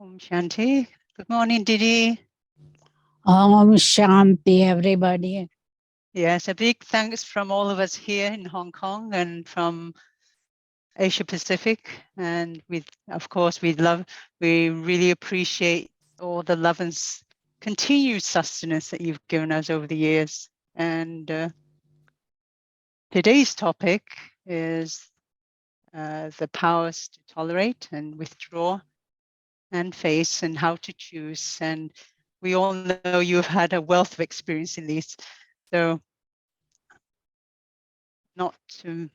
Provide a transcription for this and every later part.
Om Shanti. Good morning, Didi. Om Shanti, everybody. Yes, a big thanks from all of us here in Hong Kong and from Asia Pacific. And of course, we really appreciate all the love and continued sustenance that you've given us over the years. And today's topic is the powers to tolerate and withdraw and face and how to choose. And we all know you've had a wealth of experience in these. So not to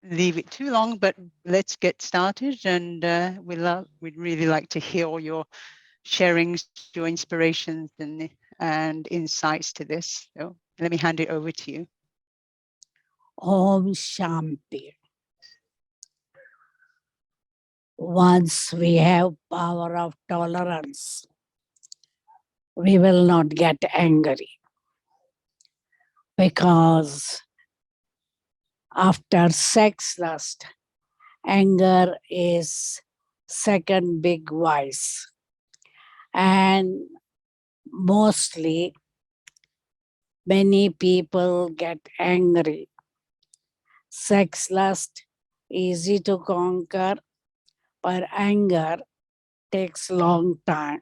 leave it too long, but let's get started. And we'd really like to hear all your sharings, your inspirations and insights to this. So let me hand it over to you. Om Shanti. Once we have power of tolerance, we will not get angry, because after sex lust, anger is second big vice. And mostly many people get angry. Sex lust, easy to conquer, but anger takes long time.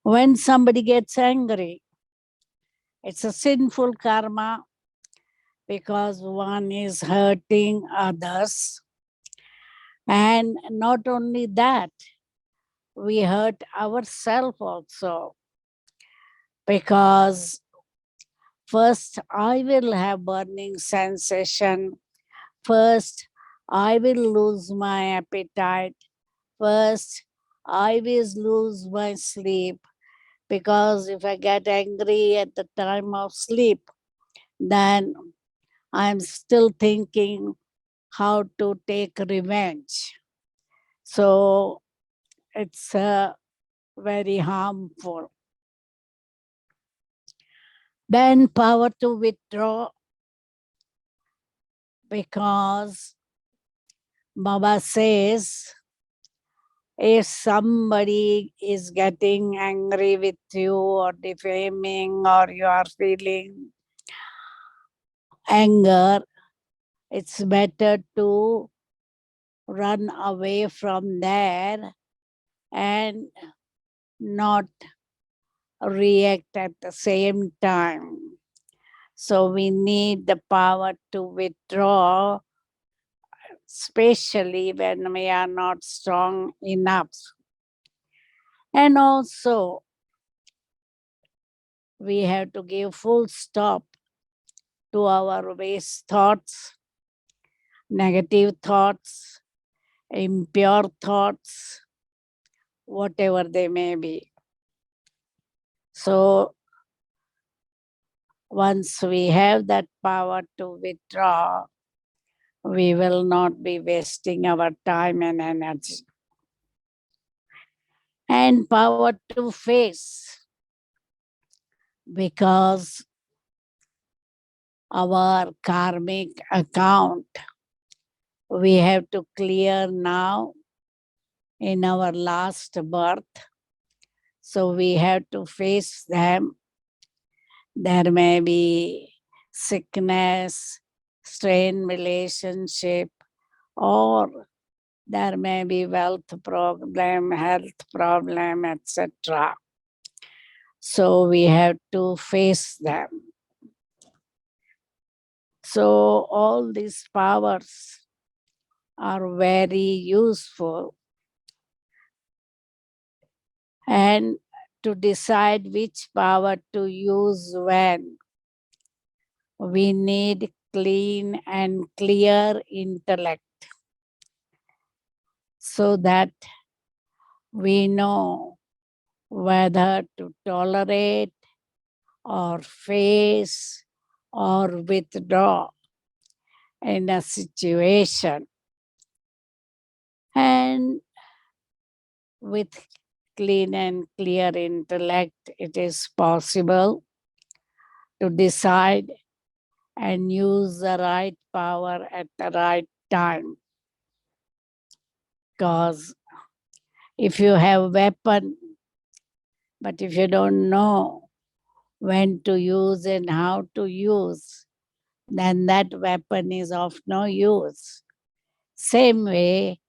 When somebody gets angry, it's a sinful karma, because one is hurting others. And not only that, we hurt ourselves also, because first I will have burning sensation, first I will lose my appetite, first I will lose my sleep, because if I get angry at the time of sleep, then I'm still thinking how to take revenge. So it's very harmful. Then power to withdraw, because Baba says, if somebody is getting angry with you or defaming, or you are feeling anger, it's better to run away from there and not react at the same time. So we need the power to withdraw, especially when we are not strong enough. And also, we have to give full stop to our waste thoughts, negative thoughts, impure thoughts, whatever they may be. So once we have that power to withdraw, we will not be wasting our time and energy. And power to face, because our karmic account we have to clear now in our last birth. So we have to face them. There may be sickness, strained relationship, or there may be wealth problem, health problem, etc. So we have to face them. So all these powers are very useful. And to decide which power to use when, we need clean and clear intellect, so that we know whether to tolerate or face or withdraw in a situation. And with clean and clear intellect, it is possible to decide and use the right power at the right time. Because If you have weapon, but if you don't know when to use and how to use, then that weapon is of no use. Same way,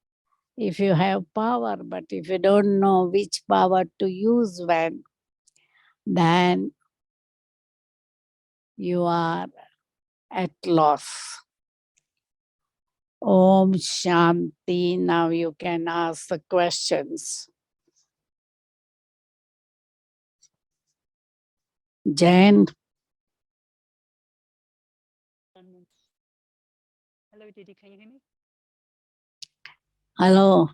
if you have power, but if you don't know which power to use when, then you are at loss. Om Shanti. Now you can ask the questions. Jen. Hello, Didi, can you hear me? Hello.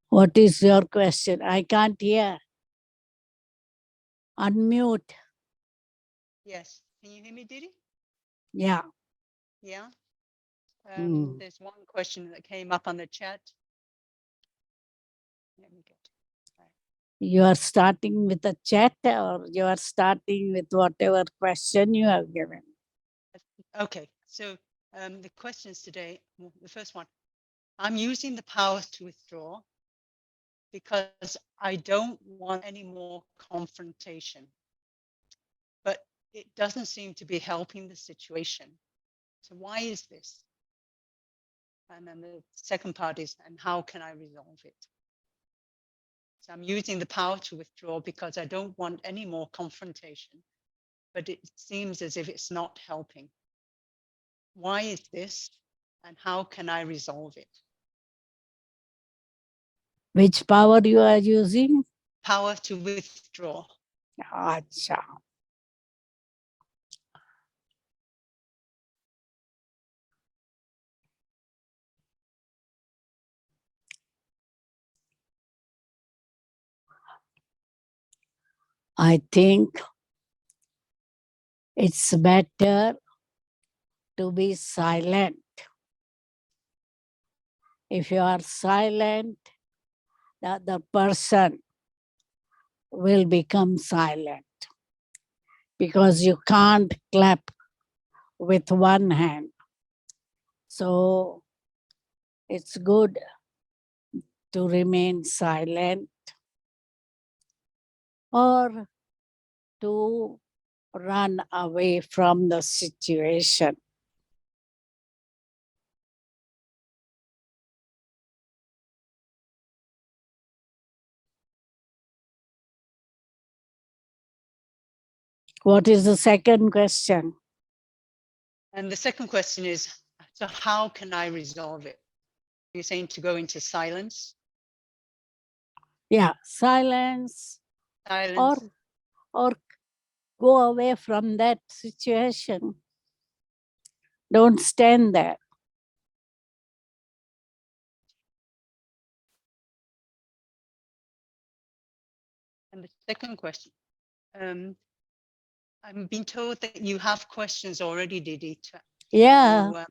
What is your question? I can't hear. Unmute. Yes. Can you hear me, Didi? Yeah. Yeah. Mm. There's one question that came up on the chat. Let me get. You are starting with a chat or you are starting with whatever question you have given? Okay. So the questions today, the first one, I'm using the power to withdraw because I don't want any more confrontation, but it doesn't seem to be helping the situation. So why is this? And then the second part is, and how can I resolve it? So I'm using the power to withdraw because I don't want any more confrontation, but it seems as if it's not helping. Why is this? And how can I resolve it? Which power you are using? Power to withdraw. Acha. I think it's better to be silent. If you are silent, the other person will become silent because you can't clap with one hand. So it's good to remain silent or to run away from the situation. What is the second question? And the second question is, so how can I resolve it? You're saying to go into silence? Yeah, silence. Silence. Or go away from that situation. Don't stand there. And the second question, I'm being told that you have questions already, Didi. Yeah.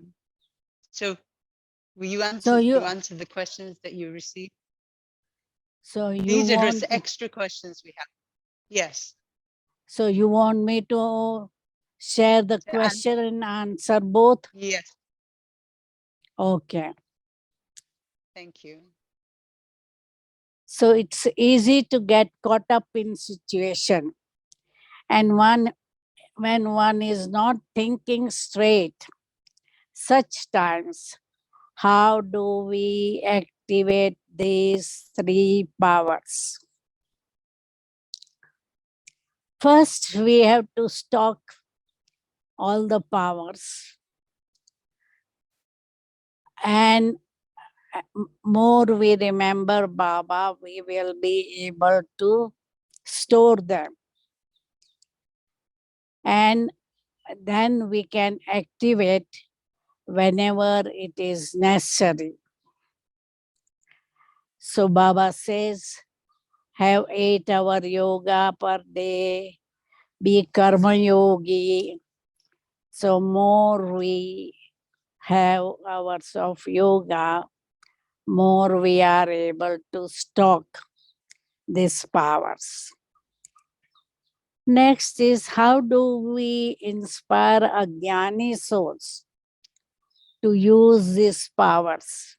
So will you So answer the questions that you received? So you These are want just extra questions we have. Yes. So you want me to share the question and answer both? Yes. Okay. Thank you. So it's easy to get caught up in situation. And when one is not thinking straight, such times, how do we activate these three powers? First, we have to stock all the powers. And more we remember Baba, we will be able to store them. And then we can activate whenever it is necessary. So Baba says, have 8-hour yoga per day, be karma yogi. So more we have hours of yoga, more we are able to stock these powers. Next is, how do we inspire Ajnani souls to use these powers?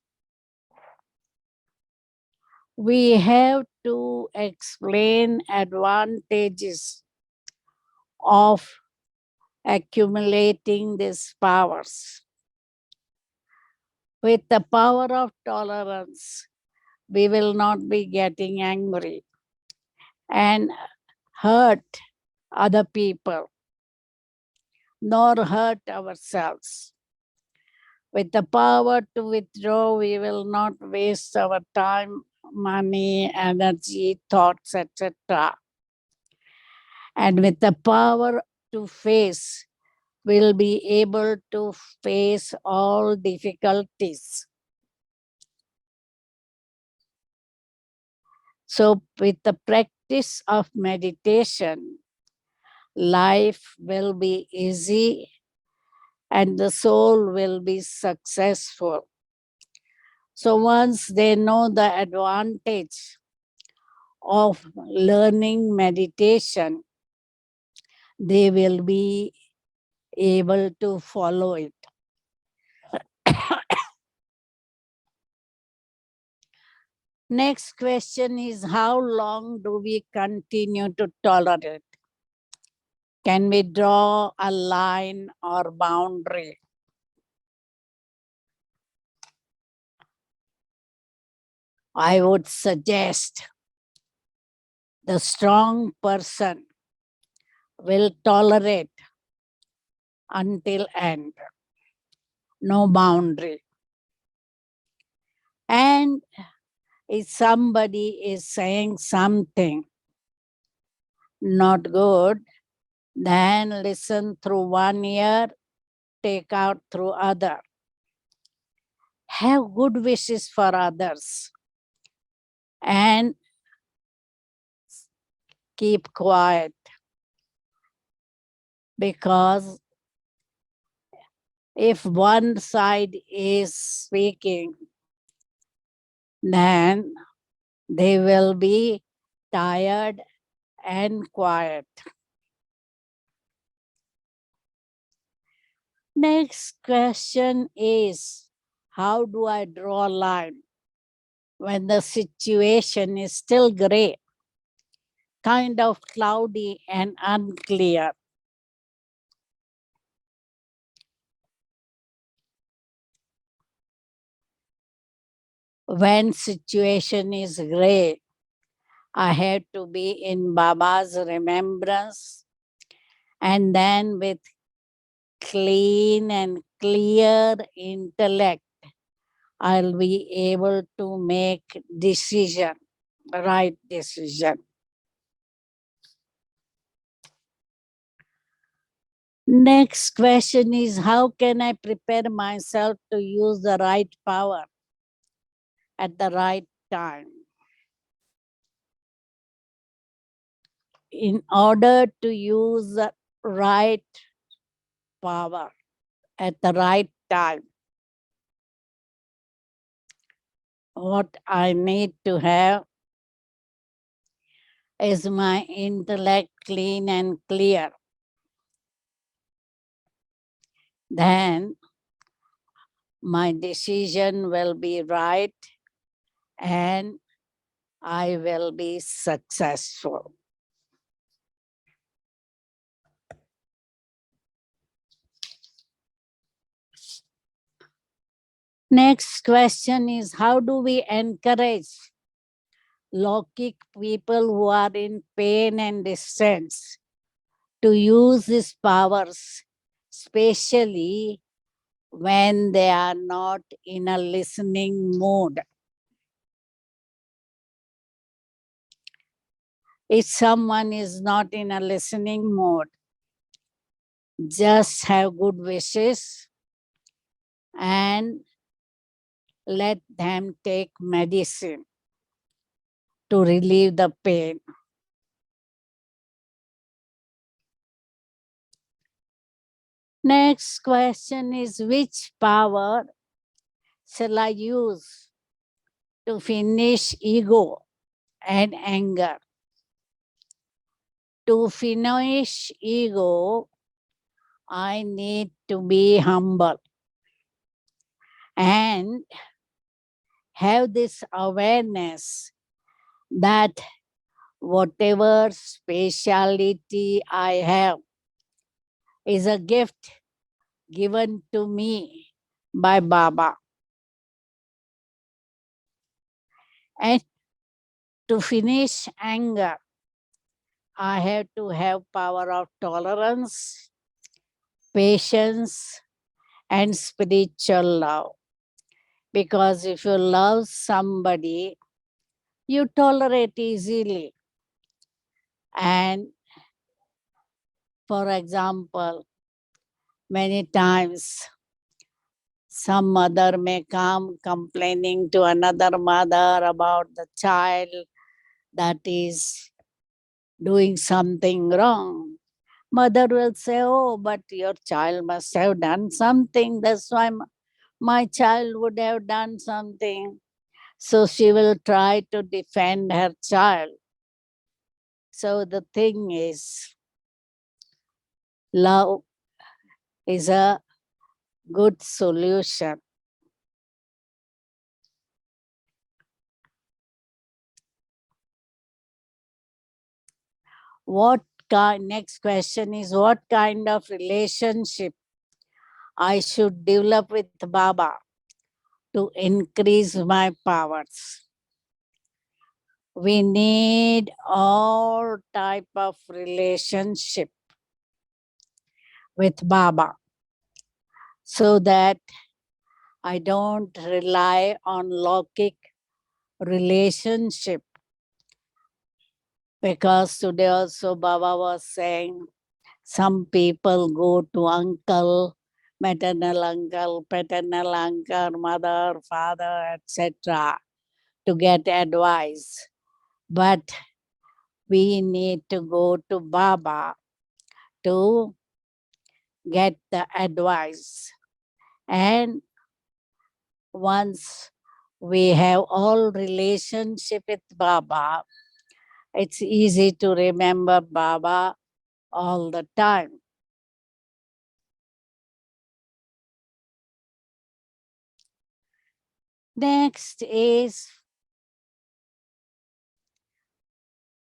We have to explain advantages of accumulating these powers. With the power of tolerance, we will not be getting angry and hurt other people, nor hurt ourselves. With the power to withdraw, we will not waste our time, money, energy, thoughts, etc. And with the power to face, we'll be able to face all difficulties. So, with the practice of meditation, life will be easy and the soul will be successful. So, once they know the advantage of learning meditation, they will be able to follow it. Next question is, how long do we continue to tolerate? Can we draw a line or boundary? I would suggest the strong person will tolerate until end, no boundary. And if somebody is saying something not good, then listen through one ear, take out through other. Have good wishes for others and keep quiet, because if one side is speaking, then they will be tired and quiet. Next question is, how do I draw a line when the situation is still gray, kind of cloudy and unclear? When situation is gray, I have to be in Baba's remembrance, and then with clean and clear intellect, I'll be able to make decision, right decision. Next question is, how can I prepare myself to use the right power at the right time? In order to use the right power at the right time, what I need to have is my intellect clean and clear. Then my decision will be right and I will be successful. Next question is, how do we encourage Lokik people who are in pain and distress to use these powers, especially when they are not in a listening mood? If someone is not in a listening mood, just have good wishes and let them take medicine to relieve the pain. Next question is, which power shall I use to finish ego and anger? To finish ego, I need to be humble and have this awareness that whatever speciality I have is a gift given to me by Baba. And to finish anger, I have to have power of tolerance, patience, and spiritual love. Because if you love somebody, you tolerate easily. And for example, many times some mother may come complaining to another mother about the child that is doing something wrong. Mother will say, "Oh, but your child must have done something. That's why my child would have done something." So she will try to defend her child. So the thing is, love is a good solution. Next question is, what kind of relationship I should develop with Baba to increase my powers? We need all type of relationship with Baba so that I don't rely on Lokik relationship. Because today also Baba was saying some people go to uncle, maternal uncle, paternal uncle, mother, father, etc. to get advice. But we need to go to Baba to get the advice. And once we have all relationship with Baba, it's easy to remember Baba all the time. Next is,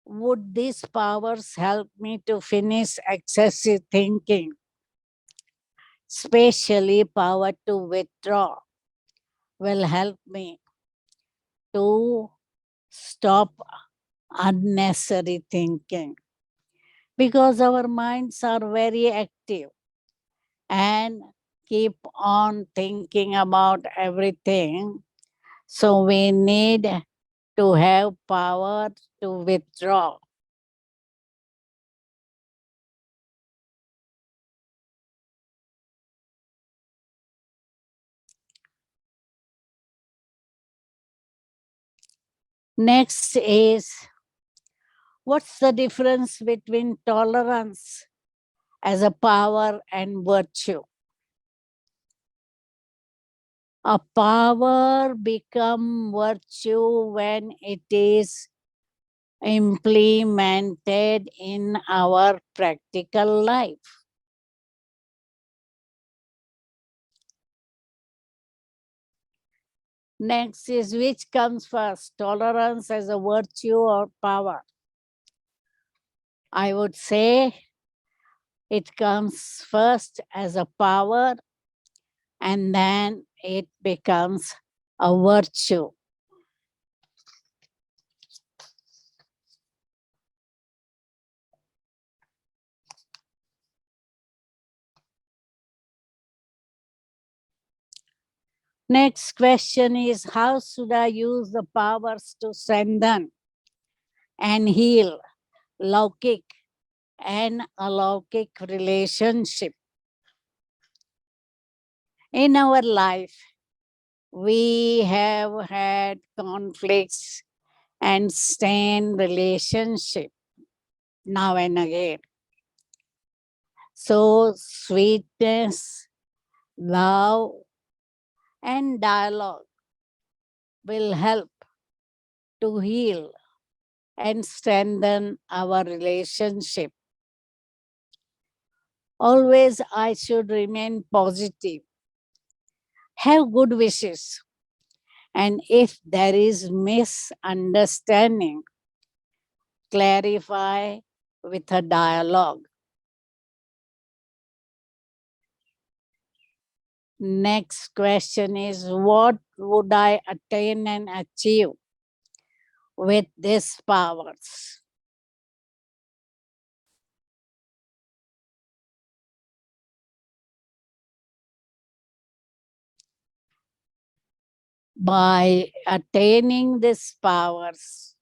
would these powers help me to finish excessive thinking, especially power to withdraw will help me to stop unnecessary thinking, because our minds are very active and keep on thinking about everything. So we need to have power to withdraw. Next is, what's the difference between tolerance as a power and virtue? A power become virtue when it is implemented in our practical life. Next is, which comes first, tolerance as a virtue or power? I would say it comes first as a power and then it becomes a virtue. Next question is, how should I use the powers to strengthen and heal Laukik and alaukic relationship? In our life, we have had conflicts and strained relationship now and again. So sweetness, love, and dialogue will help to heal and strengthen our relationship. Always I should remain positive, have good wishes, and if there is misunderstanding, clarify with a dialogue. Next question is, what would I attain and achieve with these powers? By attaining these powers,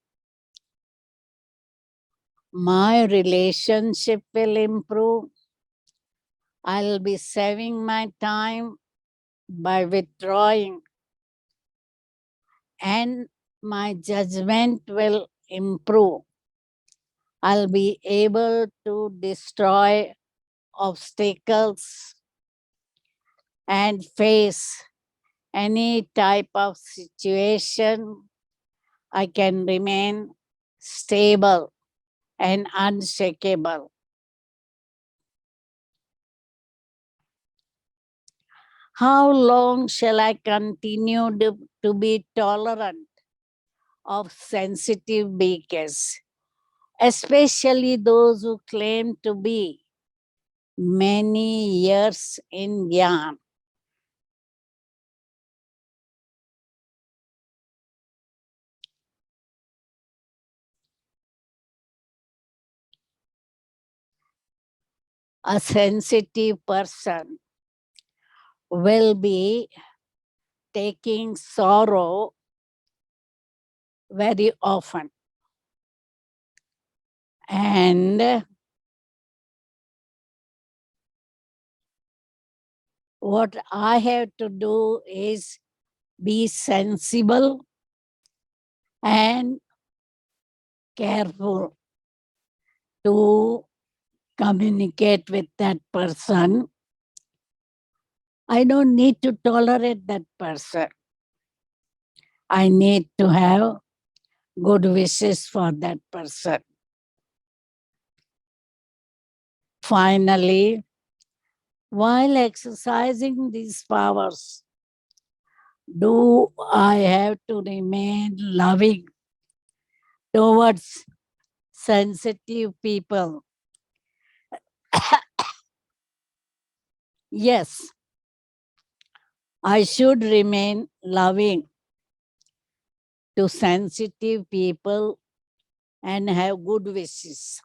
my relationship will improve. I'll be saving my time by withdrawing, and my judgment will improve. I'll be able to destroy obstacles and face any type of situation. I can remain stable and unshakable. How long shall I continue to be tolerant of sensitive beings, especially those who claim to be many years in Gyan? A sensitive person will be taking sorrow very often. And what I have to do is be sensible and careful to communicate with that person. I don't need to tolerate that person. I need to have good wishes for that person. Finally, while exercising these powers, do I have to remain loving towards sensitive people? Yes, I should remain loving to sensitive people and have good wishes.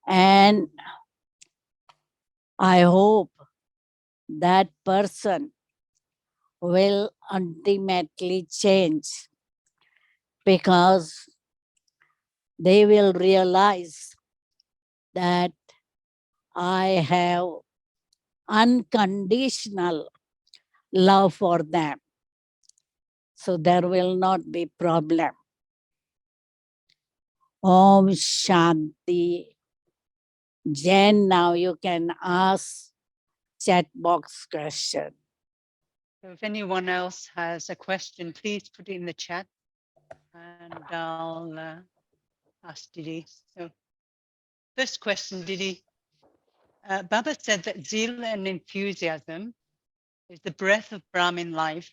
And I hope that person will ultimately change because they will realize that I have unconditional love for them. So there will not be problem. Om Shanti. Jen, now you can ask chat box question. So if anyone else has a question, please put it in the chat and I'll ask Didi. So first question, Didi. Baba said that zeal and enthusiasm is the breath of Brahmin life.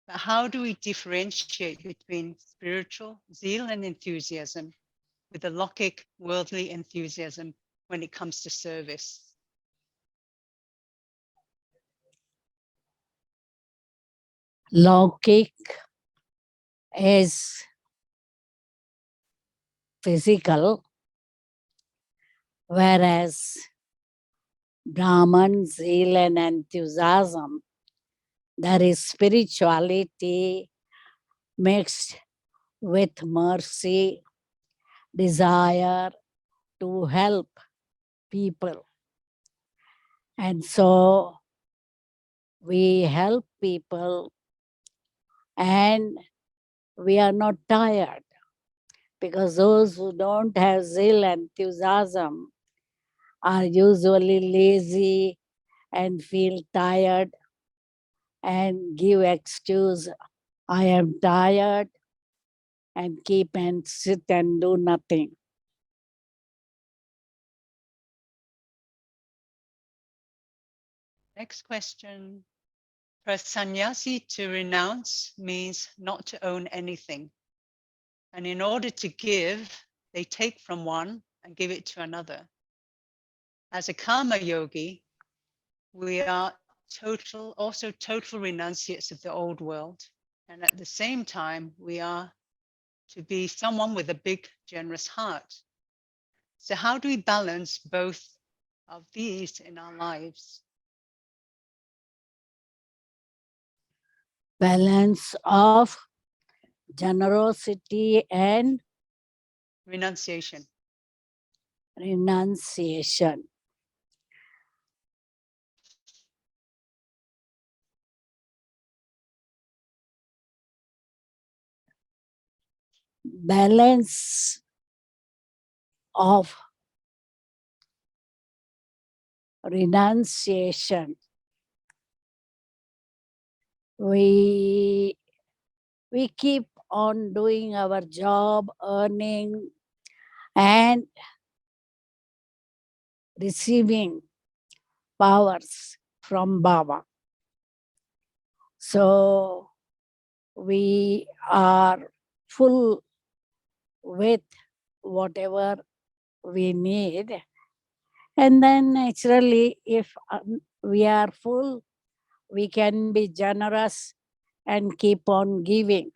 But how do we differentiate between spiritual zeal and enthusiasm with the Lokik worldly enthusiasm when it comes to service? Lokik is physical, whereas Brahman, zeal and enthusiasm, there is spirituality mixed with mercy, desire to help people. And so we help people and we are not tired, because those who don't have zeal and enthusiasm are usually lazy and feel tired and give excuse, I am tired, and keep and sit and do nothing. Next question. For a sannyasi to renounce means not to own anything. And in order to give, they take from one and give it to another. As a karma yogi, we are also total renunciates of the old world. And at the same time, we are to be someone with a big, generous heart. So how do we balance both of these in our lives? Balance of generosity and Renunciation. renunciation. Balance of renunciation. We keep on doing our job, earning and receiving powers from Baba. So we are full with whatever we need. And then naturally, if we are full, we can be generous and keep on giving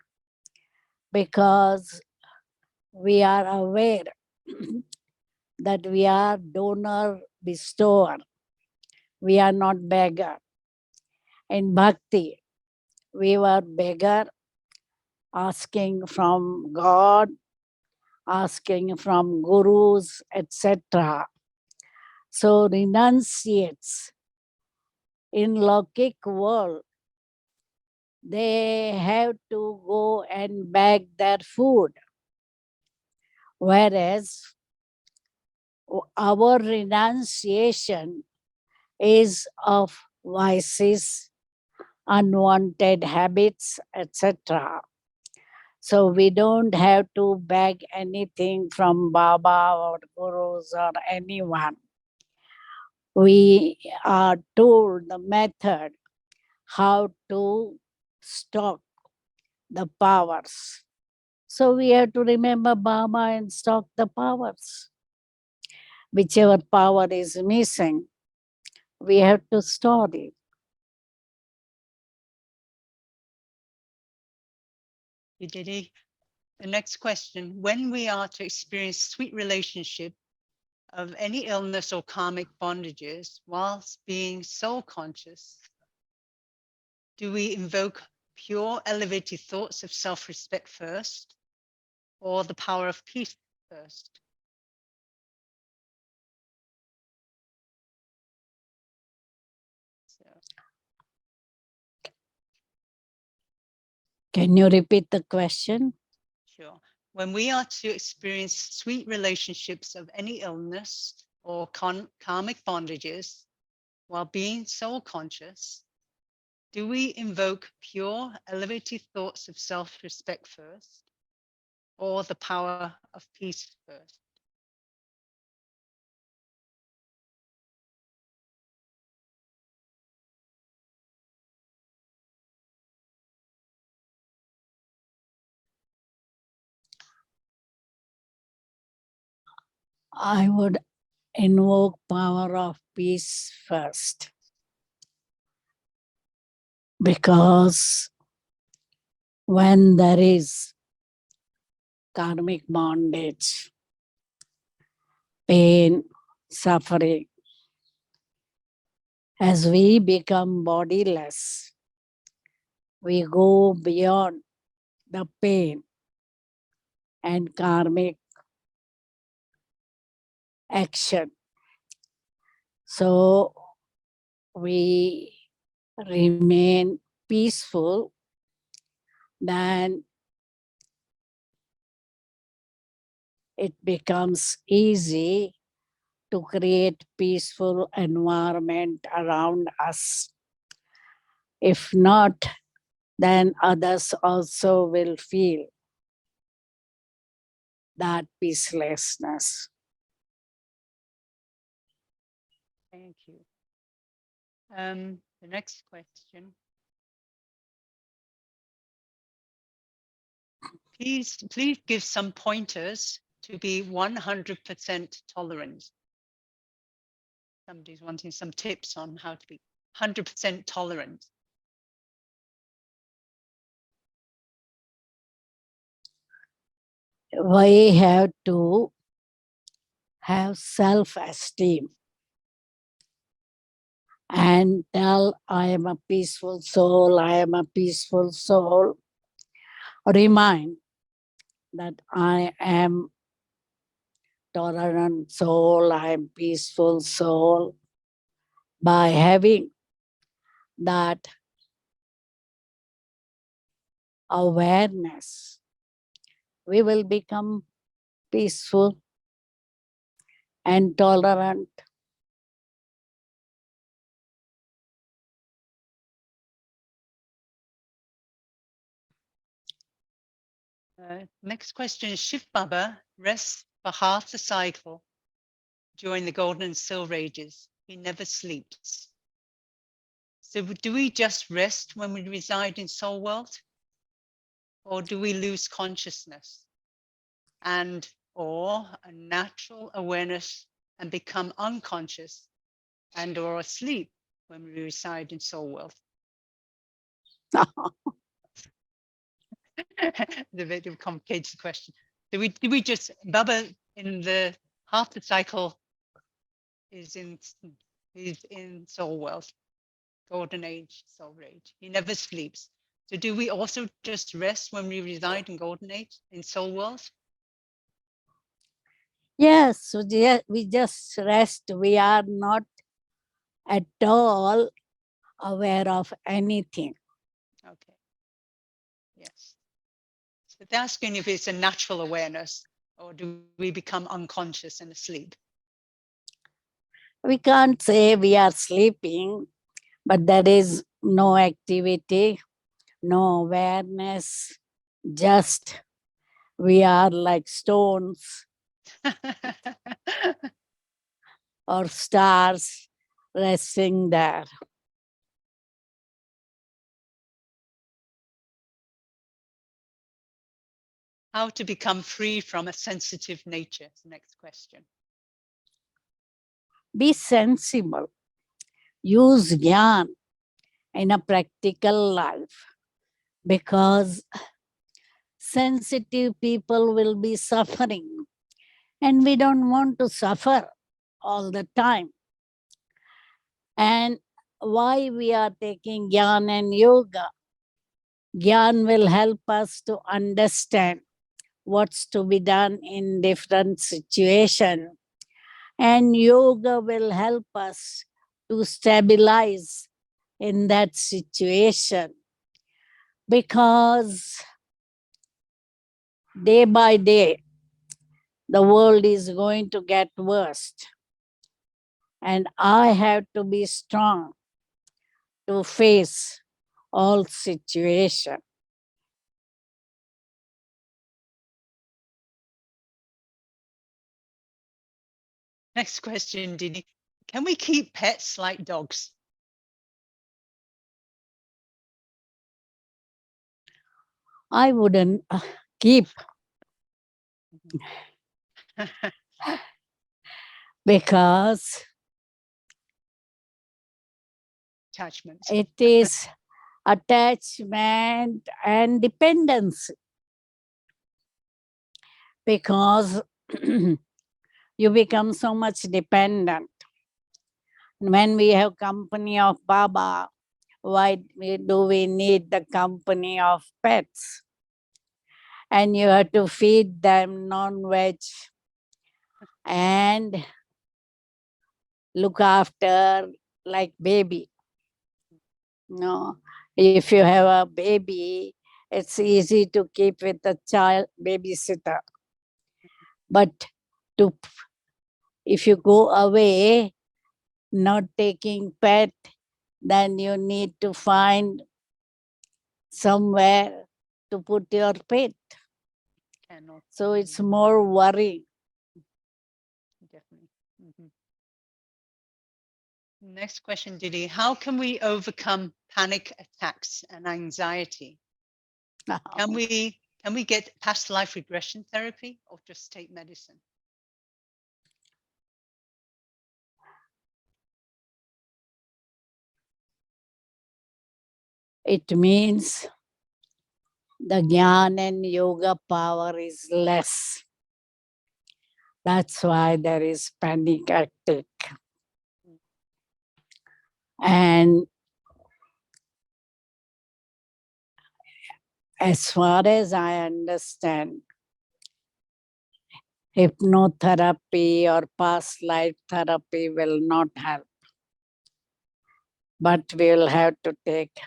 because we are aware that we are donor bestower. We are not beggar. In bhakti, we were beggar asking from God, asking from gurus, etc. So renunciates in Lokik world, they have to go and beg their food. Whereas our renunciation is of vices, unwanted habits, etc. So we don't have to beg anything from Baba or gurus or anyone. We are told the method how to stock the powers. So we have to remember Baba and stock the powers. Whichever power is missing, we have to store it. Didi. The next question. When we are to experience sweet relationship of any illness or karmic bondages whilst being soul conscious, do we invoke pure elevated thoughts of self-respect first or the power of peace first? So, Can you repeat the question? sure. When we are to experience sweet relationships of any illness or karmic bondages while being soul conscious, do we invoke pure, elevated thoughts of self-respect first or the power of peace first? I would invoke power of peace first. Because when there is karmic bondage, pain, suffering, as we become bodiless, we go beyond the pain and karmic action. So we remain peaceful, then it becomes easy to create peaceful environment around us. If not, then others also will feel that peacelessness. Thank you. The next question. Please give some pointers to be 100% tolerant. Somebody's wanting some tips on how to be 100% tolerant. We have to have self-esteem and tell, I am a peaceful soul, I am a peaceful soul. Remind that I am tolerant soul, I am peaceful soul. By having that awareness, we will become peaceful and tolerant. Next question is Shiv Baba rests for half the cycle during the golden and silver ages. He never sleeps. So do we just rest when we reside in soul world? Or do we lose consciousness and or a natural awareness and become unconscious and or asleep when we reside in soul world? The bit of complicated question. Do we just Baba in the half the cycle is in soul world, golden age, soul age. He never sleeps. So do we also just rest when we reside in golden age, in soul world? Yes, so we just rest. We are not at all aware of anything. Okay. Yes. So they're asking if it's a natural awareness or do we become unconscious and asleep? We can't say we are sleeping, but there is no activity, no awareness, just we are like stones or stars resting there. How to become free from a sensitive nature? Next question. Be sensible. Use Gyan in a practical life because sensitive people will be suffering and we don't want to suffer all the time. And why we are taking Gyan and Yoga? Gyan will help us to understand what's to be done in different situations. And yoga will help us to stabilize in that situation because day by day the world is going to get worse. And I have to be strong to face all situations. Next question, Didi. Can we keep pets like dogs? I wouldn't keep because Attachments. it is attachment and dependence. Because you become so much dependent. When we have company of Baba, why do we need the company of pets? And you have to feed them non-veg and look after like baby. No, if you have a baby, it's easy to keep with a child babysitter. But to if you go away, not taking pet, then you need to find somewhere to put your pet. Cannot. So it's more worry. Definitely. Next question, Didi. How can we overcome panic attacks and anxiety? Can we get past life regression therapy or just take medicine? It means the Jnana and Yoga power is less. That's why there is panic attack. And as far as I understand, hypnotherapy or past life therapy will not help. But we'll have to take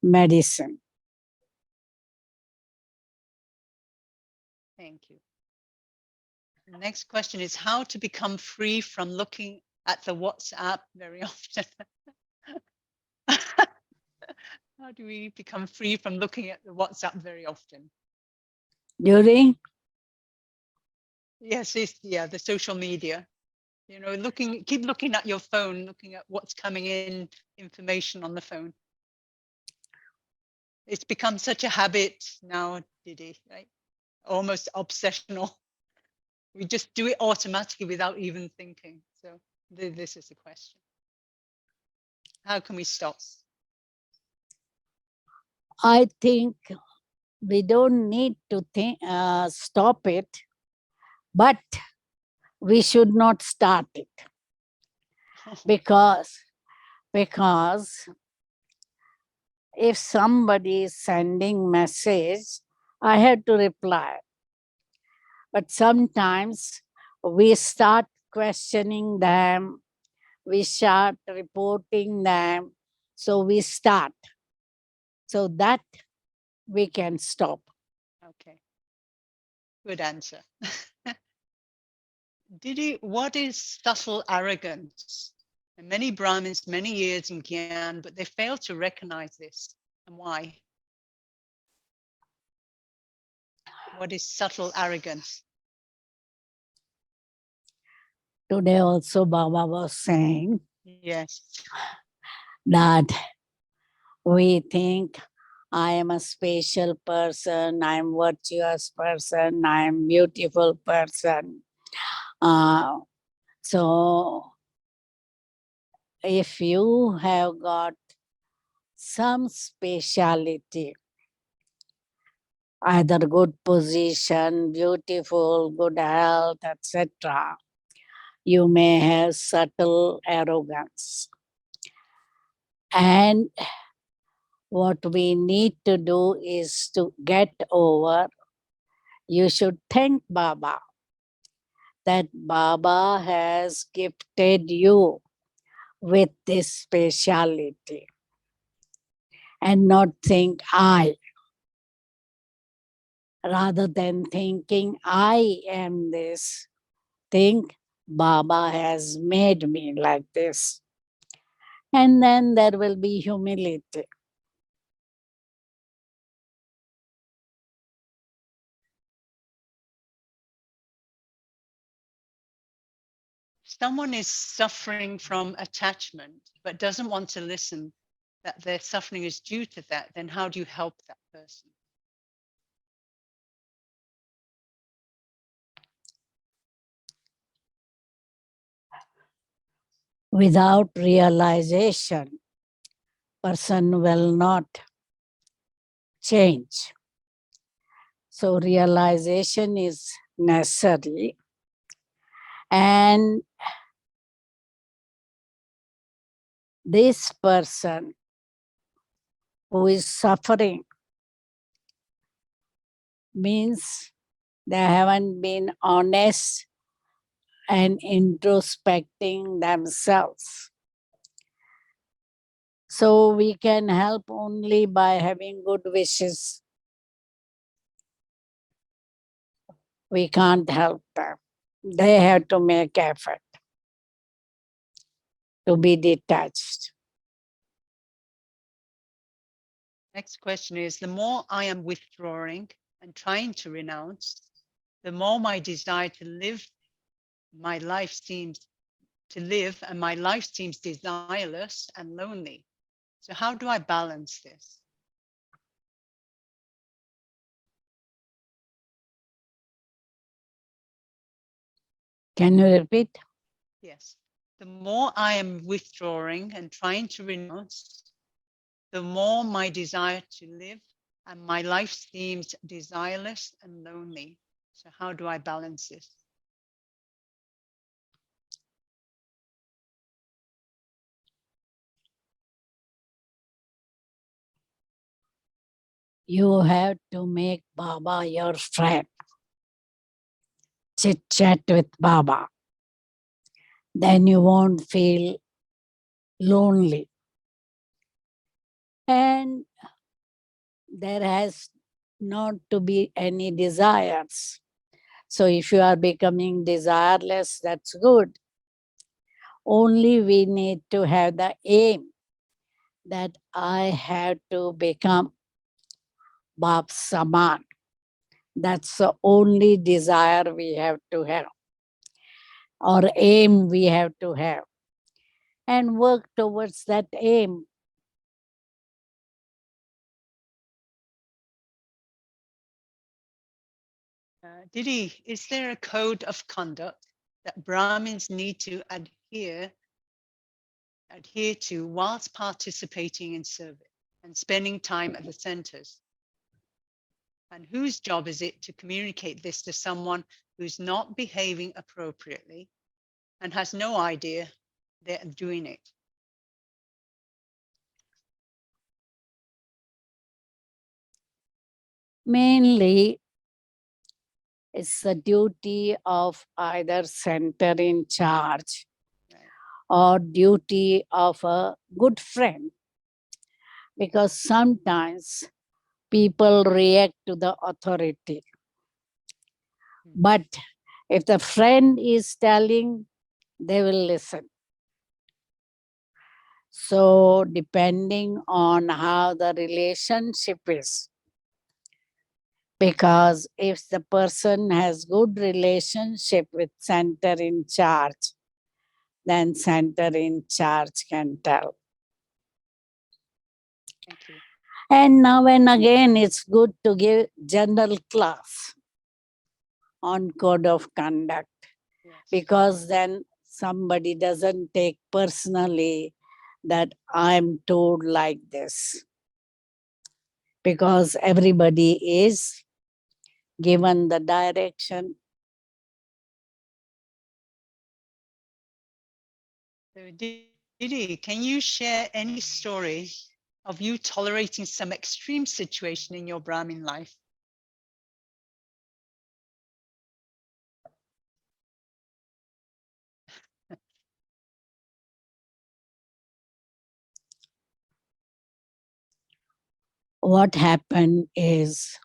medicine. Thank you. Next question is how to become free from looking at the WhatsApp very often. How do we become free from looking at the WhatsApp very often? During? Yes, the social media. You know, keep looking at your phone, looking at what's coming in, information on the phone. It's become such a habit now, Didi, right? Almost obsessional. We just do it automatically without even thinking. So this is the question. How can we stop? I think we don't need to stop it, but we should not start it. Because if somebody is sending message, I have to reply. But sometimes we start questioning them, we start reporting them, so we start. So that we can stop. Okay. Good answer. Didi, what is subtle arrogance? And many Brahmins, many years in Gyan, but they fail to recognize this. And why? What is subtle arrogance? Today also Baba was saying Yes. that we think I am a special person, I am virtuous person, I am beautiful person. So if you have got some speciality, either good position, beautiful, good health, etc., you may have subtle arrogance. And what we need to do is to get over. You should thank Baba that Baba has gifted you with this speciality and not think I. Rather than thinking I am this, think Baba has made me like this. And then there will be humility. Someone is suffering from attachment, but doesn't want to listen that their suffering is due to that, then how do you help that person? Without realization, person will not change. So realization is necessary. And this person who is suffering means they haven't been honest and introspecting themselves. So we can help only by having good wishes. We can't help them. They have to make effort to be detached. Next question is, the more I am withdrawing and trying to renounce, the more I am becoming detached. How do I become detached? How do I become detached? Detached. Detached. the more my desire to live, my life seems to live, and my life seems desireless and lonely. So, how do I balance this? Can you repeat? Yes. The more I am withdrawing and trying to renounce, the more my desire to live and my life seems desireless and lonely. So, how do I balance this? You have to make Baba your friend. Chit chat with Baba. Then you won't feel lonely. And there has not to be any desires. So if you are becoming desireless, that's good. Only we need to have the aim that I have to become Bab Saman. That's the only desire we have to have, or aim we have to have, and work towards that aim. Didi, is there a code of conduct that Brahmins need to adhere to whilst participating in service and spending time at the centers? And whose job is it to communicate this to someone who's not behaving appropriately and has no idea they're doing it? Mainly, it's the duty of either center in charge Right. or duty of a good friend, because sometimes people react to the authority. But if the friend is telling, they will listen. So depending on how the relationship is, because if the person has good relationship with center in charge, then center in charge can tell. Thank you. And now and again, it's good to give general class on code of conduct, Yes. because then somebody doesn't take personally that I'm told like this, because everybody is given the direction. So, Didi, can you share any story of you tolerating some extreme situation in your Brahmin life? What happened is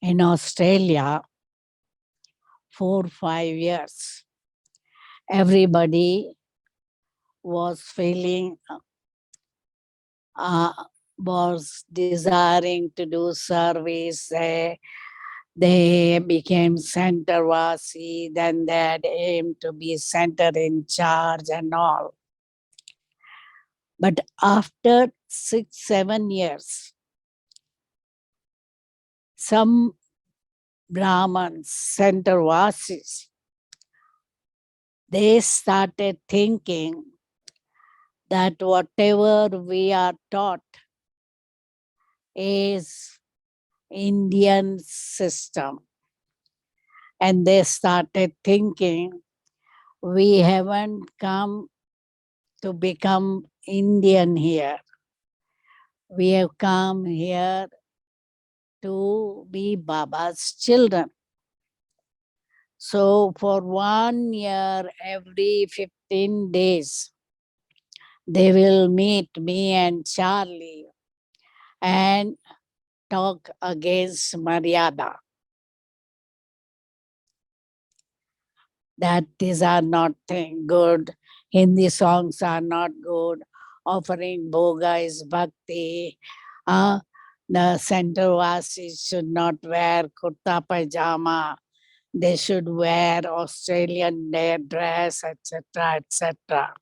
in Australia, 4 5 years, everybody was feeling, uh, was desiring to do service. They became center vasi, then they had aimed to be center in charge and all. But after 6 7 years, some Brahmins, center vasis, they started thinking that whatever we are taught is Indian system. And they started thinking we haven't come to become Indian here. We have come here to be Baba's children. So for 1 year, every 15 days, they will meet me and Charlie and talk against Maryada. That these are not good, Hindi songs are not good, offering bhoga is bhakti. The Centervasis should not wear kurta pajama. They should wear Australian day dress, etc., etc.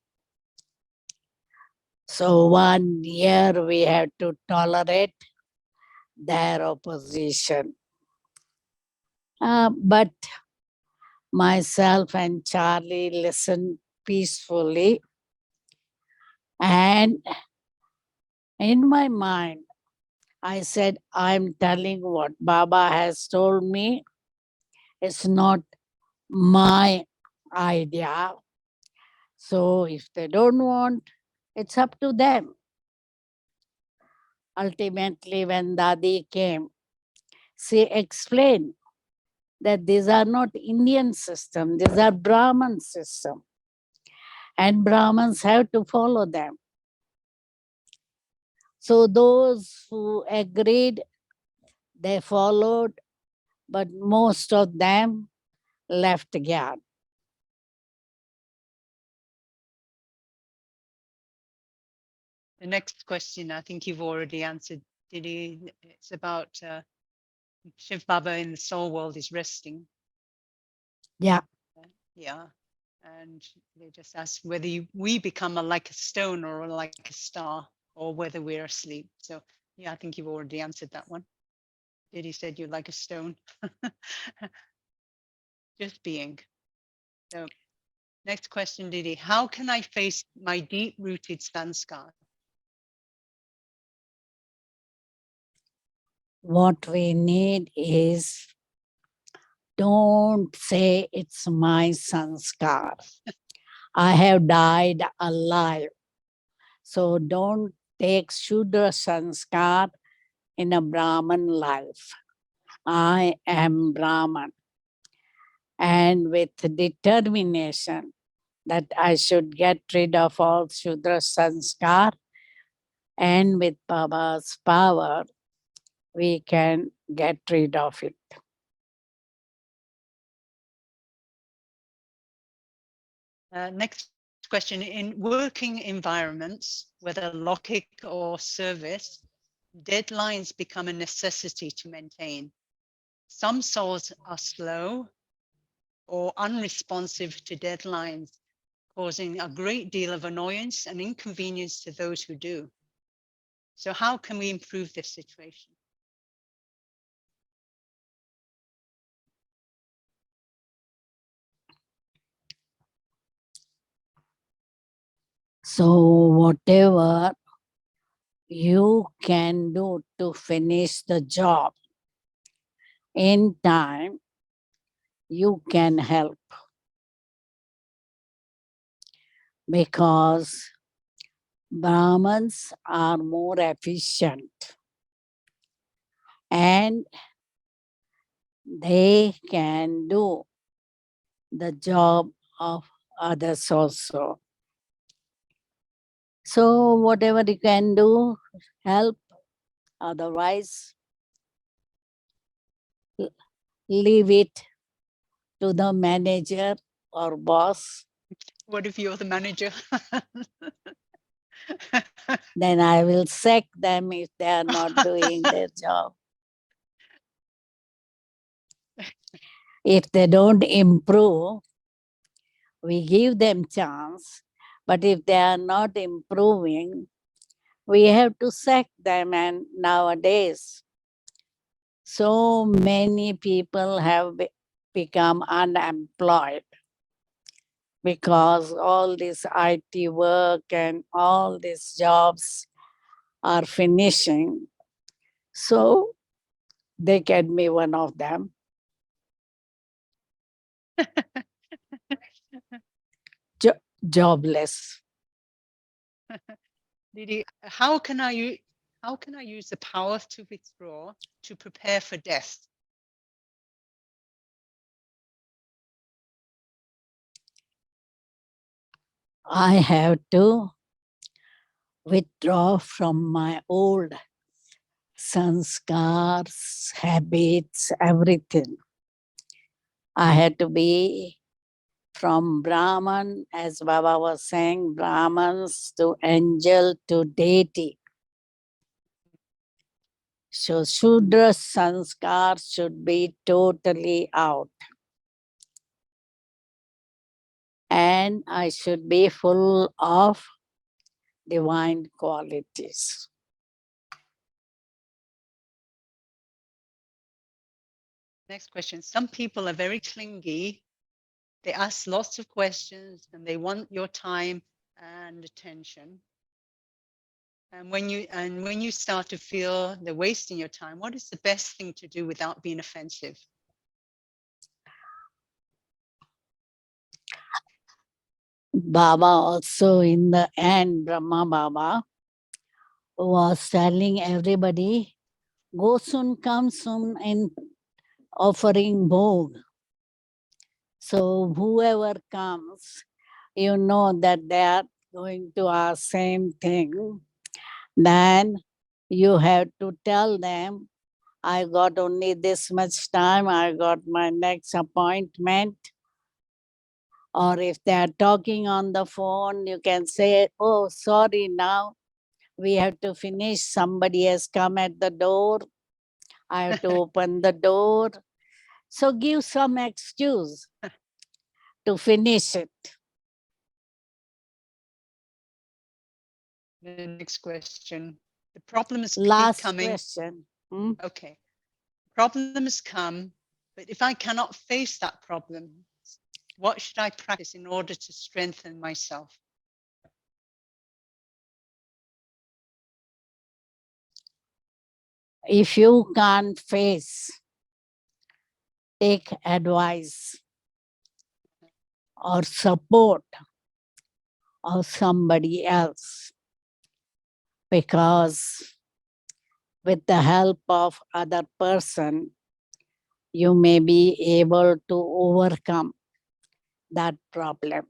So 1 year we have to tolerate their opposition. But myself and Charlie listened peacefully, and in my mind, I said, I'm telling what Baba has told me. It's not my idea. So if they don't want, it's up to them. Ultimately, when Dadi came, she explained that these are not Indian system, these are Brahman system. And Brahmins have to follow them. So those who agreed, they followed, but most of them left Gyan. The next question, I think you've already answered, Didi. It's about Shiv Baba in the soul world is resting. Yeah. Yeah. And they just ask whether we become like a stone or like a star, or whether we're asleep. So yeah, I think you've already answered that one. Didi said you're like a stone. Just being. So next question, Didi. How can I face my deep-rooted sanskar? What we need is, don't say it's my sanskar. I have died alive. So don't take Shudra sanskar in a Brahman life. I am Brahman. And with determination that I should get rid of all Shudra sanskar, and with Baba's power, we can get rid of it. Next question. In working environments, whether Lokik or service, deadlines become a necessity to maintain. Some souls are slow or unresponsive to deadlines, causing a great deal of annoyance and inconvenience to those who do. So how can we improve this situation? So whatever you can do to finish the job in time, you can help, because Brahmins are more efficient and they can do the job of others also. So whatever you can do, help. Otherwise, leave it to the manager or boss. What if you're the manager? Then I will sack them if they are not doing their job. If they don't improve, we give them chance. But if they are not improving, we have to sack them. And nowadays, so many people have become unemployed because all this IT work and all these jobs are finishing. So they can be one of them. Jobless. Didi, how can I use the power to withdraw to prepare for death? I have to withdraw from my old sanskars, habits, everything. I had to be from Brahman, as Baba was saying, Brahmans to angel to deity. So Shudra Sanskar should be totally out. And I should be full of divine qualities. Next question. Some people are very clingy. They ask lots of questions and they want your time and attention. And when you start to feel they're wasting your time, what is the best thing to do without being offensive? Baba also in the end, Brahma Baba was telling everybody, go soon, come soon in offering bhog. So whoever comes, you know that they are going to ask same thing. Then you have to tell them, I got only this much time, I got my next appointment. Or if they are talking on the phone, you can say, oh, sorry, now we have to finish. Somebody has come at the door. I have to open the door. So give some excuse to finish it. The next question. The problems keep Last coming. question. Okay. Problems come, but if I cannot face that problem, what should I practice in order to strengthen myself? If you can't face, take advice or support of somebody else, because with the help of other person, you may be able to overcome that problem.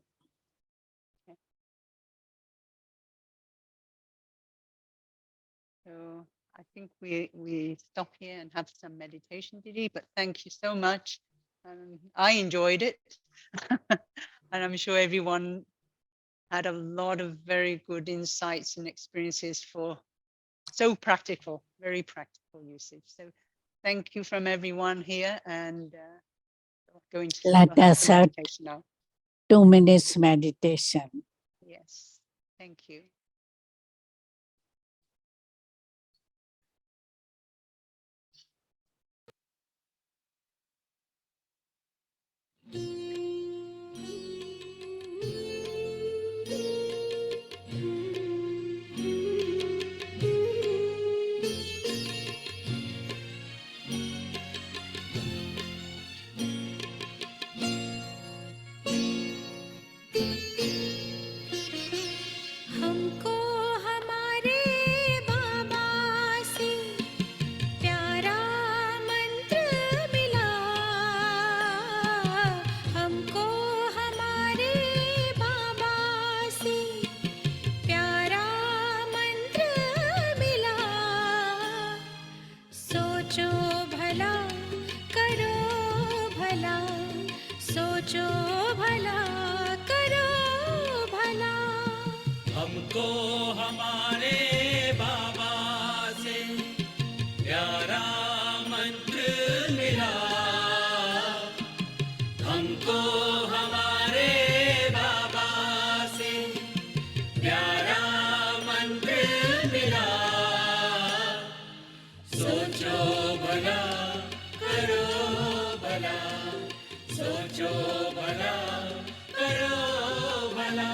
So I think we stop here and have some meditation, Didi, but thank you so much. I enjoyed it. And I'm sure everyone had a lot of very good insights and experiences for so practical, very practical usage. So thank you from everyone here, and going to Let have us some have meditation now. 2 minutes meditation. Yes, thank you. हमको हमारे बाबा से प्यारा मंत्र मिला, हमको हमारे बाबा से प्यारा मंत्र मिला। सोचो भला करो भला, सोचो भला करो भला। हमको हमारे बाबा से प्यारा मंत्र मिला, हमको हमारे बाबा से प्यारा मंत्र मिला। सोचो भला करो भला, सोचो भला करो भला।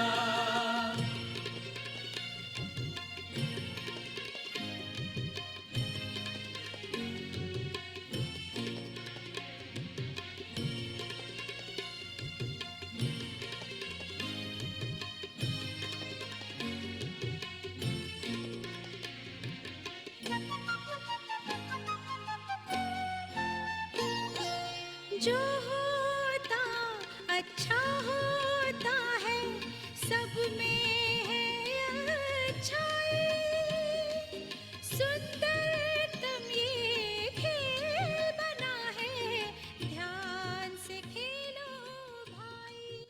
जो होता अच्छा होता है, सब में है अच्छाई। सुंदरतम ये खेल बना है, ध्यान से खेलो भाई।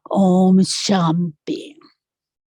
Om Shanti.